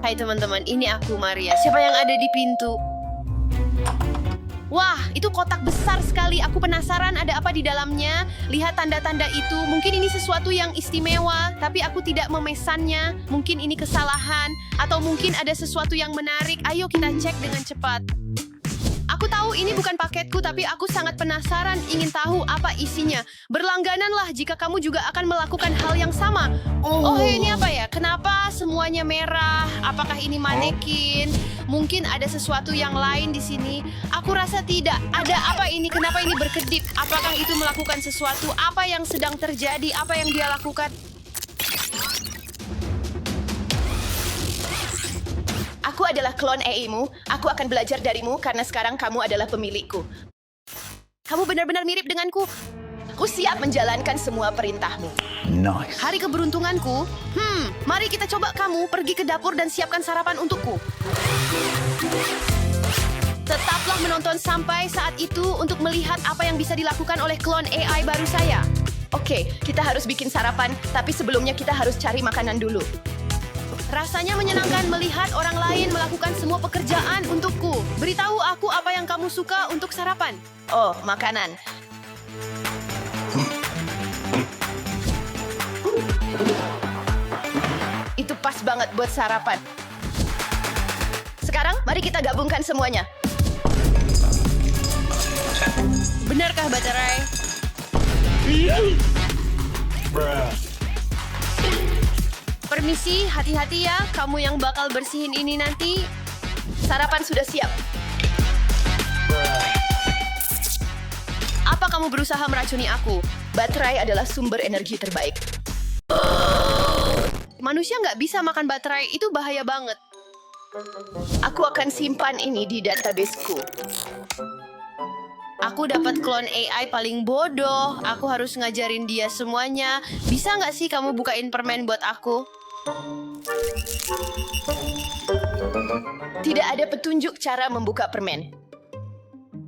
Hai teman-teman, ini aku Maria. Siapa yang ada di pintu? Wah, itu kotak besar sekali. Aku penasaran ada apa di dalamnya. Lihat tanda-tanda itu. Mungkin ini sesuatu yang istimewa, tapi aku tidak memesannya. Mungkin ini kesalahan, atau mungkin ada sesuatu yang menarik. Ayo kita cek dengan cepat. Aku tahu ini bukan paketku, tapi aku sangat penasaran ingin tahu apa isinya. Berlanggananlah jika kamu juga akan melakukan hal yang sama. Oh, ini apa ya? Kenapa semuanya merah? Apakah ini manekin? Mungkin ada sesuatu yang lain di sini. Aku rasa tidak. Ada apa ini? Kenapa ini berkedip? Apakah itu melakukan sesuatu? Apa yang sedang terjadi? Apa yang dia lakukan? Aku adalah klon AI-mu. Aku akan belajar darimu karena sekarang kamu adalah pemilikku. Kamu benar-benar mirip denganku. Aku siap menjalankan semua perintahmu. Nice. Hari keberuntunganku. Mari kita coba kamu pergi ke dapur dan siapkan sarapan untukku. Tetaplah menonton sampai saat itu untuk melihat apa yang bisa dilakukan oleh klon AI baru saya. Oke, kita harus bikin sarapan, tapi sebelumnya kita harus cari makanan dulu. Rasanya menyenangkan melihat orang lain melakukan semua pekerjaan untukku. Beritahu aku apa yang kamu suka untuk sarapan. Oh, makanan. Itu pas banget buat sarapan. Sekarang, mari kita gabungkan semuanya. Benarkah, Baterai? Permisi, hati-hati ya. Kamu yang bakal bersihin ini nanti. Sarapan sudah siap. Apa kamu berusaha meracuni aku? Baterai adalah sumber energi terbaik. Manusia nggak bisa makan baterai, itu bahaya banget. Aku akan simpan ini di databaseku. Aku dapat klon AI paling bodoh. Aku harus ngajarin dia semuanya. Bisa nggak sih kamu bukain permen buat aku? Tidak ada petunjuk cara membuka permen.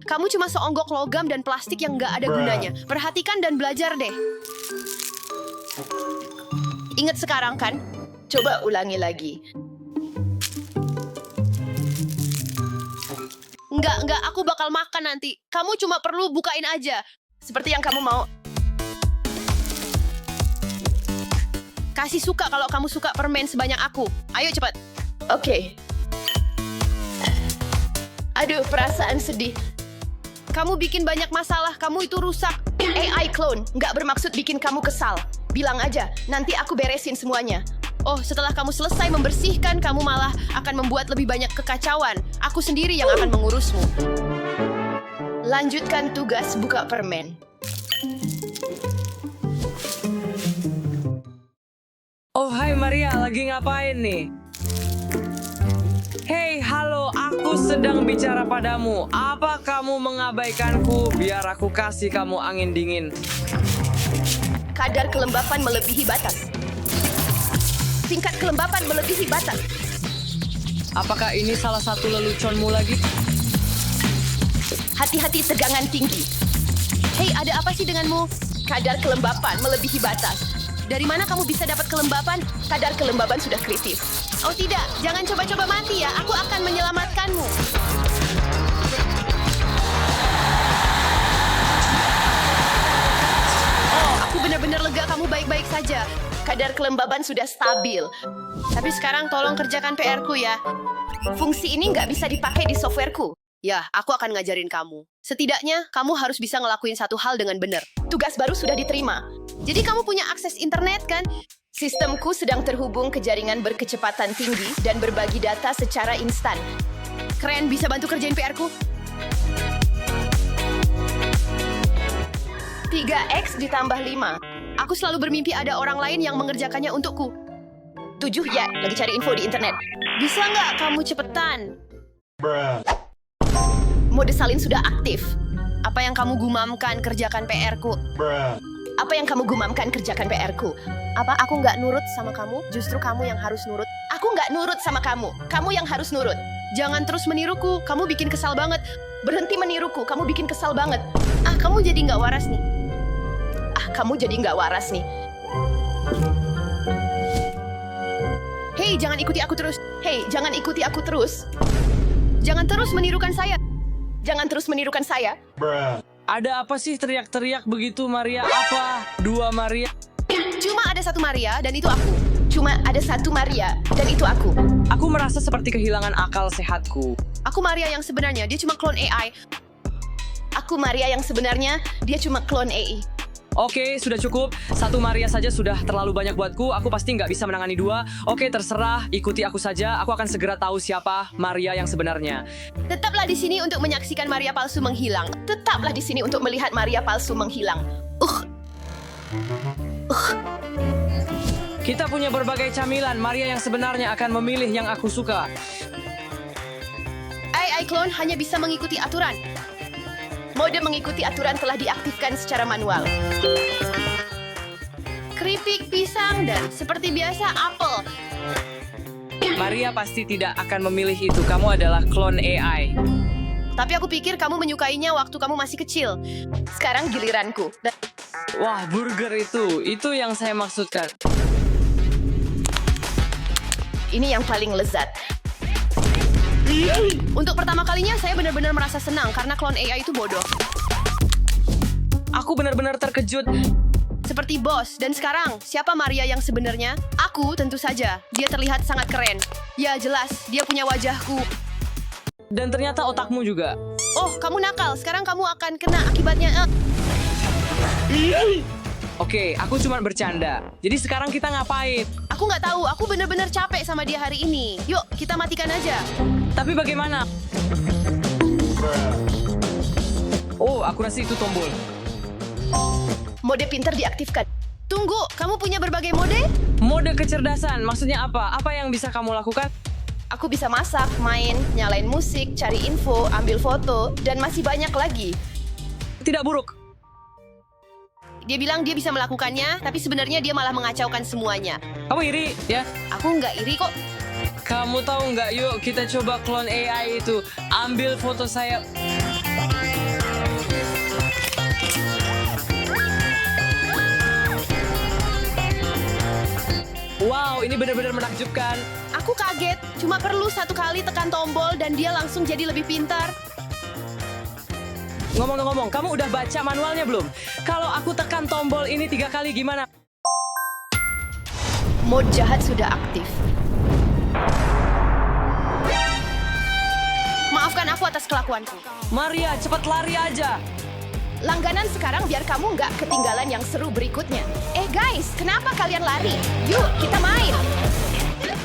Kamu cuma seonggok logam dan plastik yang nggak ada gunanya. Perhatikan dan belajar deh. Ingat sekarang kan? Coba ulangi lagi. Enggak, aku bakal makan nanti. Kamu cuma perlu bukain aja. Seperti yang kamu mau. Kasih suka kalau kamu suka permen sebanyak aku. Ayo cepat. Oke. Aduh, perasaan sedih. Kamu bikin banyak masalah, kamu itu rusak. AI clone, nggak bermaksud bikin kamu kesal. Bilang aja, nanti aku beresin semuanya. Oh, setelah kamu selesai membersihkan, kamu malah akan membuat lebih banyak kekacauan. Aku sendiri yang akan mengurusmu. Lanjutkan tugas buka permen. Oh, hai Maria, lagi ngapain nih? Hei, halo, aku sedang bicara padamu. Apa kamu mengabaikanku? Biar aku kasih kamu angin dingin. Kadar kelembapan melebihi batas. Tingkat kelembapan melebihi batas. Apakah ini salah satu leluconmu lagi? Hati-hati tegangan tinggi. Hei, ada apa sih denganmu? Kadar kelembapan melebihi batas. Dari mana kamu bisa dapat kelembapan? Kadar kelembaban sudah kritis. Oh tidak, jangan coba-coba mati ya. Aku akan menyelamatkanmu. Oh, aku benar-benar lega kamu baik-baik saja. Kadar kelembaban sudah stabil. Tapi sekarang tolong kerjakan PR-ku ya. Fungsi ini nggak bisa dipakai di softwareku. Ya, aku akan ngajarin kamu. Setidaknya, kamu harus bisa ngelakuin satu hal dengan benar. Tugas baru sudah diterima. Jadi kamu punya akses internet kan? Sistemku sedang terhubung ke jaringan berkecepatan tinggi dan berbagi data secara instan. Keren, bisa bantu kerjain PR-ku? 3x ditambah 5. Aku selalu bermimpi ada orang lain yang mengerjakannya untukku. 7 ya, lagi cari info di internet. Bisa nggak kamu cepetan? Mode salin sudah aktif. Apa yang kamu gumamkan, kerjakan PR-ku. Apa yang kamu gumamkan, kerjakan PR-ku. Apa aku nggak nurut sama kamu? Justru kamu yang harus nurut. Aku nggak nurut sama kamu. Kamu yang harus nurut. Jangan terus meniruku. Kamu bikin kesal banget. Berhenti meniruku. Kamu bikin kesal banget. Kamu jadi nggak waras nih. Kamu jadi nggak waras nih. Hei, jangan ikuti aku terus. Hei, jangan ikuti aku terus. Jangan terus menirukan saya. Jangan terus menirukan saya. Ada apa sih teriak-teriak begitu, Maria? Apa? Dua Maria? Cuma ada satu Maria dan itu aku. Cuma ada satu Maria dan itu aku. Aku merasa seperti kehilangan akal sehatku. Aku Maria yang sebenarnya, dia cuma klon AI. Aku Maria yang sebenarnya, dia cuma klon AI. Oke, sudah cukup. Satu Maria saja sudah terlalu banyak buatku. Aku pasti nggak bisa menangani dua. Oke, terserah. Ikuti aku saja. Aku akan segera tahu siapa Maria yang sebenarnya. Tetaplah di sini untuk menyaksikan Maria palsu menghilang. Tetaplah di sini untuk melihat Maria palsu menghilang. Kita punya berbagai camilan. Maria yang sebenarnya akan memilih yang aku suka. AI clone hanya bisa mengikuti aturan. Mode mengikuti aturan telah diaktifkan secara manual. Keripik pisang dan seperti biasa apel. Maria pasti tidak akan memilih itu. Kamu adalah klon AI. Tapi aku pikir kamu menyukainya waktu kamu masih kecil. Sekarang giliranku. Wah, burger itu yang saya maksudkan. Ini yang paling lezat. Untuk pertama kalinya saya benar-benar merasa senang karena klon AI itu bodoh. Aku benar-benar terkejut. Seperti bos. Dan sekarang, siapa Maria yang sebenarnya? Aku, tentu saja. Dia terlihat sangat keren. Ya, jelas. Dia punya wajahku. Dan ternyata otakmu juga. Oh, kamu nakal. Sekarang kamu akan kena akibatnya. Oke, aku cuma bercanda. Jadi sekarang kita ngapain? Aku nggak tahu. Aku benar-benar capek sama dia hari ini. Yuk, kita matikan aja. Tapi bagaimana? Oh, aku rasa itu tombol. Mode pintar diaktifkan. Tunggu, kamu punya berbagai mode? Mode kecerdasan, maksudnya apa? Apa yang bisa kamu lakukan? Aku bisa masak, main, nyalain musik, cari info, ambil foto, dan masih banyak lagi. Tidak buruk. Dia bilang dia bisa melakukannya, tapi sebenarnya dia malah mengacaukan semuanya. Kamu iri, ya? Aku nggak iri kok. Kamu tahu nggak, yuk kita coba klon AI itu. Ambil foto saya. Wow, ini benar-benar menakjubkan. Aku kaget, cuma perlu satu kali tekan tombol dan dia langsung jadi lebih pintar. Ngomong-ngomong, kamu udah baca manualnya belum? Kalau aku tekan tombol ini 3 kali gimana? Mode jahat sudah aktif. Maafkan aku atas kelakuanku. Maria, cepat lari aja. Langganan sekarang biar kamu nggak ketinggalan yang seru berikutnya. Guys, kenapa kalian lari? Yuk, kita main.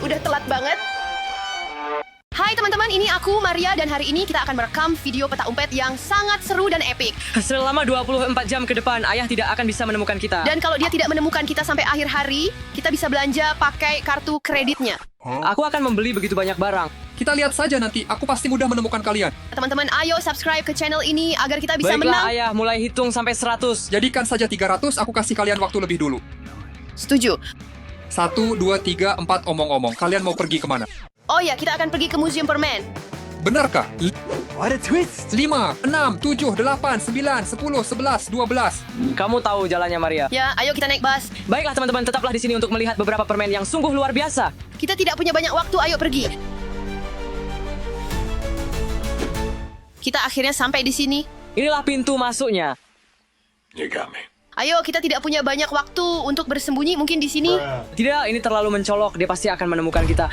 Udah telat banget. Hai teman-teman, ini aku Maria dan hari ini kita akan merekam video peta umpet yang sangat seru dan epik. Selama 24 jam ke depan, ayah tidak akan bisa menemukan kita. Dan kalau dia tidak menemukan kita sampai akhir hari, kita bisa belanja pakai kartu kreditnya. Aku akan membeli begitu banyak barang. Kita lihat saja nanti, aku pasti mudah menemukan kalian. Teman-teman, ayo subscribe ke channel ini agar kita bisa Baiklah menang. ayah, mulai hitung sampai 100. Jadikan saja 300, aku kasih kalian waktu lebih dulu. Setuju. 1, 2, 3, 4, omong-omong. Kalian mau pergi kemana? Oh ya, kita akan pergi ke Museum Permen. Benarkah? What a twist! 5, 6, 7, 8, 9, 10, 11, 12. Kamu tahu jalannya Maria. Ya, ayo kita naik bus. Baiklah teman-teman, tetaplah di sini untuk melihat beberapa permen yang sungguh luar biasa. Kita tidak punya banyak waktu, ayo pergi. Kita akhirnya sampai di sini. Inilah pintu masuknya. You got me. Ayo, kita tidak punya banyak waktu untuk bersembunyi, mungkin di sini. Tidak, ini terlalu mencolok. Dia pasti akan menemukan kita.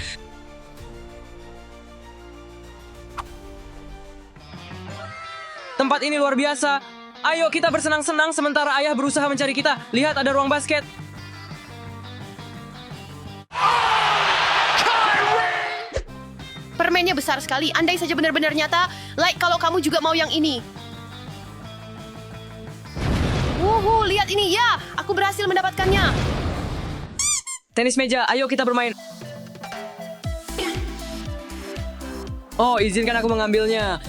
Tempat ini luar biasa. Ayo kita bersenang-senang sementara ayah berusaha mencari kita. Lihat, ada ruang basket. Permennya besar sekali, andai saja benar-benar nyata. Like kalau kamu juga mau yang ini. Wuhu, lihat ini ya, aku berhasil mendapatkannya. Tenis meja, ayo kita bermain. Oh, izinkan aku mengambilnya.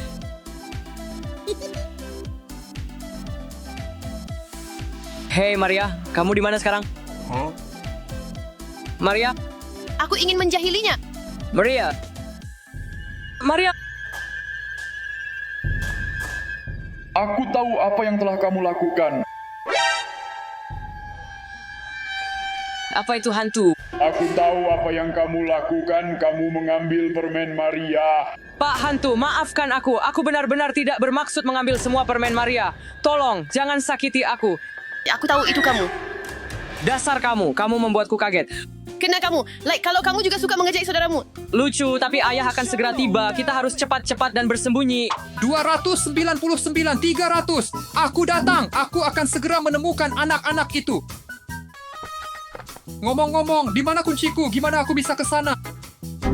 Hei Maria, kamu di mana sekarang? Maria? Aku ingin menjahilinya. Maria? Maria? Aku tahu apa yang telah kamu lakukan. Apa itu hantu? Aku tahu apa yang kamu lakukan. Kamu mengambil permen Maria. Pak Hantu, maafkan aku. Aku benar-benar tidak bermaksud mengambil semua permen Maria. Tolong, jangan sakiti aku. Aku tahu itu kamu. Dasar kamu membuatku kaget. Kena kamu. Kalau kamu juga suka mengejek saudaramu. Lucu, tapi ayah akan segera tiba. Kita harus cepat-cepat dan bersembunyi. 299, 300. Aku datang. Aku akan segera menemukan anak-anak itu. Ngomong-ngomong, di mana kunciku? Gimana aku bisa ke sana?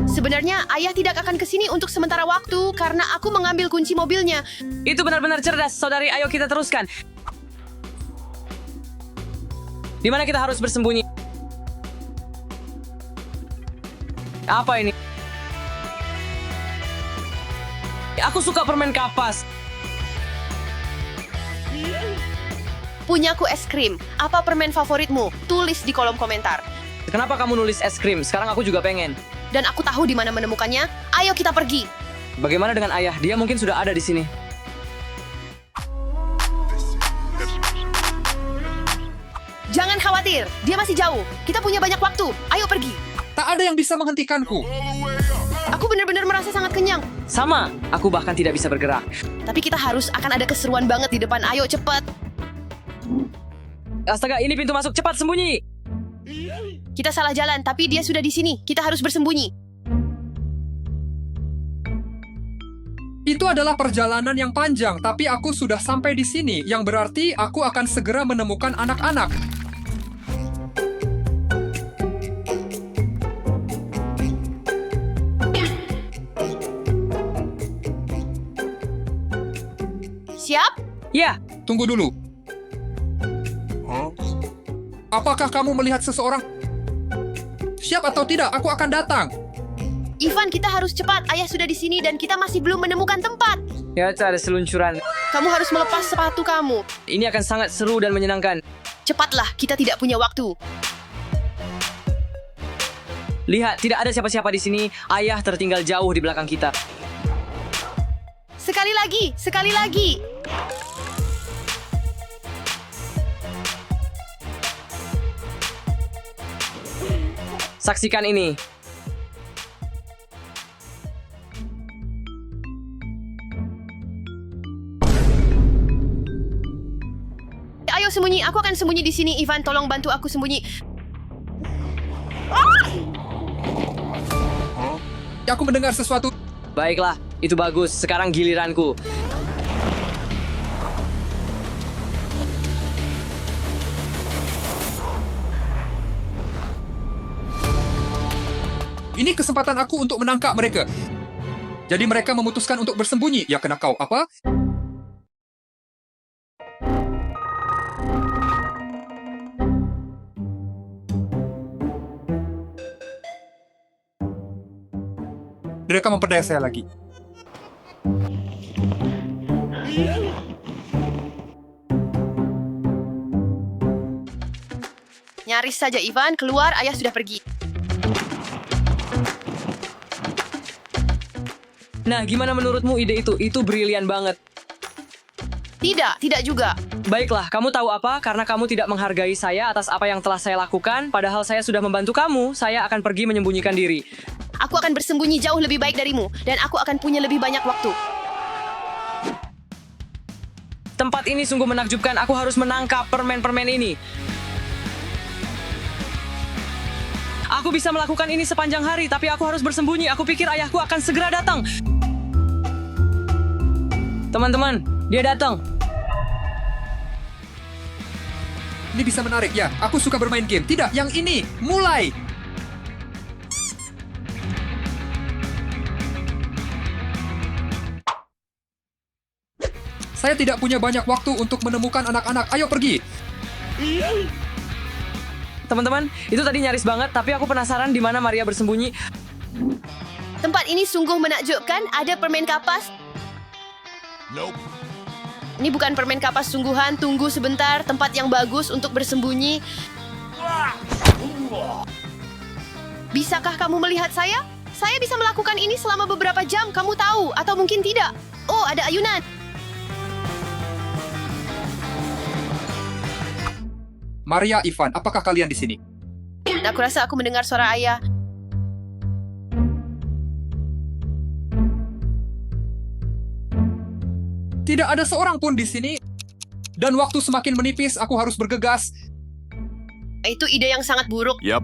Sebenarnya ayah tidak akan ke sini untuk sementara waktu karena aku mengambil kunci mobilnya. Itu benar-benar cerdas, saudari. Ayo kita teruskan. Di mana kita harus bersembunyi? Apa ini? Aku suka permen kapas. Punyaku es krim. Apa permen favoritmu? Tulis di kolom komentar. Kenapa kamu nulis es krim? Sekarang aku juga pengen. Dan aku tahu di mana menemukannya. Ayo kita pergi. Bagaimana dengan ayah? Dia mungkin sudah ada di sini. Jangan khawatir, dia masih jauh. Kita punya banyak waktu. Ayo pergi. Tak ada yang bisa menghentikanku. Aku benar-benar merasa sangat kenyang. Sama, aku bahkan tidak bisa bergerak. Tapi kita akan ada keseruan banget di depan. Ayo cepat. Astaga, ini pintu masuk. Cepat sembunyi. Kita salah jalan, tapi dia sudah di sini. Kita harus bersembunyi. Itu adalah perjalanan yang panjang, tapi aku sudah sampai di sini, yang berarti aku akan segera menemukan anak-anak. Siap? Ya, Tunggu dulu. Apakah kamu melihat seseorang? Siap atau tidak, aku akan datang. Ivan, kita harus cepat. Ayah sudah di sini dan kita masih belum menemukan tempat. ya ada seluncuran. Kamu harus melepas sepatu kamu. Ini akan sangat seru dan menyenangkan. Cepatlah, kita tidak punya waktu. Lihat, tidak ada siapa-siapa di sini. Ayah tertinggal jauh di belakang kita. Sekali lagi, sekali lagi. Saksikan ini. Ayo sembunyi, aku akan sembunyi di sini. Ivan, tolong bantu aku sembunyi. Aku mendengar sesuatu. Baiklah, itu bagus. Sekarang giliranku. Ini kesempatan aku untuk menangkap mereka. Jadi mereka memutuskan untuk bersembunyi. Ya kena kau, apa? Mereka memperdaya saya lagi. Nyaris saja Ivan, keluar, ayah sudah pergi. Nah, gimana menurutmu ide itu? Itu brilian banget. Tidak, tidak juga. Baiklah, kamu tahu apa? Karena kamu tidak menghargai saya atas apa yang telah saya lakukan, padahal saya sudah membantu kamu, saya akan pergi menyembunyikan diri. Aku akan bersembunyi jauh lebih baik darimu, dan aku akan punya lebih banyak waktu. Tempat ini sungguh menakjubkan, aku harus menangkap permen-permen ini. Aku bisa melakukan ini sepanjang hari, tapi aku harus bersembunyi. Aku pikir ayahku akan segera datang. Teman-teman, dia datang. Ini bisa menarik, ya. Aku suka bermain game. Tidak, yang ini. Mulai. Saya tidak punya banyak waktu untuk menemukan anak-anak. Ayo pergi. Teman-teman, itu tadi nyaris banget, tapi aku penasaran di mana Maria bersembunyi. Tempat ini sungguh menakjubkan, ada permen kapas. Ini bukan permen kapas sungguhan, tunggu sebentar, tempat yang bagus untuk bersembunyi. Bisakah kamu melihat saya? Saya bisa melakukan ini selama beberapa jam, kamu tahu, atau mungkin tidak. Oh, ada ayunan. Maria, Ivan, apakah kalian di sini? Aku rasa aku mendengar suara ayah. Tidak ada seorang pun di sini. Dan waktu semakin menipis, aku harus bergegas. Itu ide yang sangat buruk. Yep.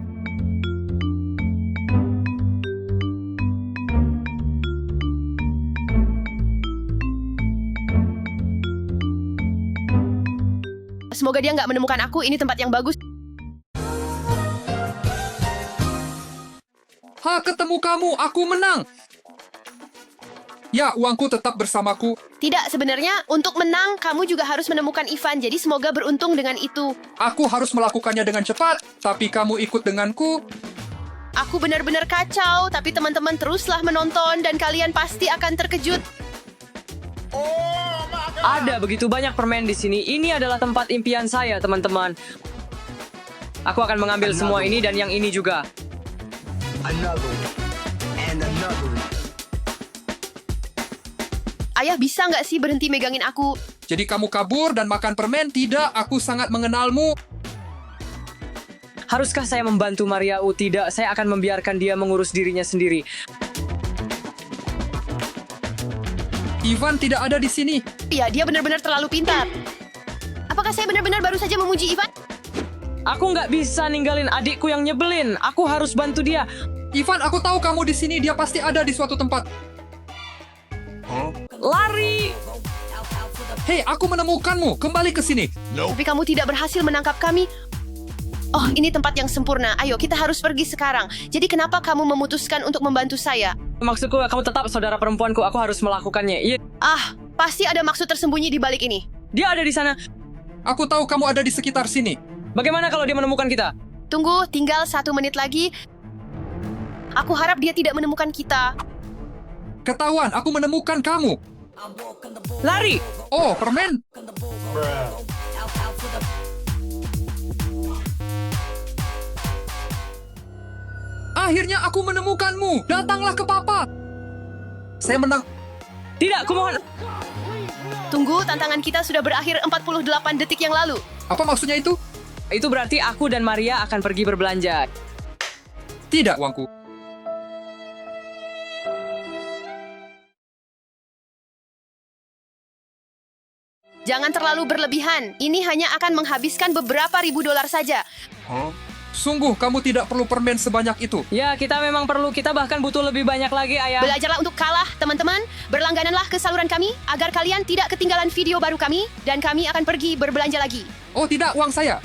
Semoga dia nggak menemukan aku. Ini tempat yang bagus. Ketemu kamu, aku menang. Ya, uangku tetap bersamaku. Tidak, sebenarnya untuk menang, kamu juga harus menemukan Ivan. Jadi semoga beruntung dengan itu. Aku harus melakukannya dengan cepat, tapi kamu ikut denganku. Aku benar-benar kacau, tapi teman-teman teruslah menonton dan kalian pasti akan terkejut. Ada begitu banyak permen di sini. Ini adalah tempat impian saya, teman-teman. Aku akan mengambil semua ini dan yang ini juga. Another one. And another one. Ayah, bisa nggak sih berhenti megangin aku? Jadi kamu kabur dan makan permen? Tidak, aku sangat mengenalmu. Haruskah saya membantu Maria? Tidak, saya akan membiarkan dia mengurus dirinya sendiri. Ivan tidak ada di sini. Ya, dia benar-benar terlalu pintar. Apakah saya benar-benar baru saja memuji Ivan? Aku nggak bisa ninggalin adikku yang nyebelin. Aku harus bantu dia. Ivan, aku tahu kamu di sini. Dia pasti ada di suatu tempat. Lari! Hei, aku menemukanmu. Kembali ke sini. Tapi kamu tidak berhasil menangkap kami. Oh, ini tempat yang sempurna. Ayo, kita harus pergi sekarang. Jadi kenapa kamu memutuskan untuk membantu saya? Maksudku, kamu tetap saudara perempuanku. Aku harus melakukannya. Iya, Pasti ada maksud tersembunyi di balik ini. dia ada di sana. Aku tahu kamu ada di sekitar sini. Bagaimana kalau dia menemukan kita? Tunggu, tinggal 1 menit lagi. Aku harap dia tidak menemukan kita. Ketahuan, aku menemukan kamu. Lari! Oh, permen. Akhirnya aku menemukanmu. Datanglah ke papa. Saya menang. Tidak, kumohon. Tunggu, tantangan kita sudah berakhir 48 detik yang lalu. Apa maksudnya itu? Itu berarti aku dan Maria akan pergi berbelanja. Tidak, uangku. Jangan terlalu berlebihan. Ini hanya akan menghabiskan beberapa ribu dolar saja. Sungguh, kamu tidak perlu permen sebanyak itu. Ya, kita memang perlu. Kita bahkan butuh lebih banyak lagi, Ayah. Belajarlah untuk kalah, teman-teman. Berlanggananlah ke saluran kami agar kalian tidak ketinggalan video baru kami dan kami akan pergi berbelanja lagi. Oh tidak, uang saya.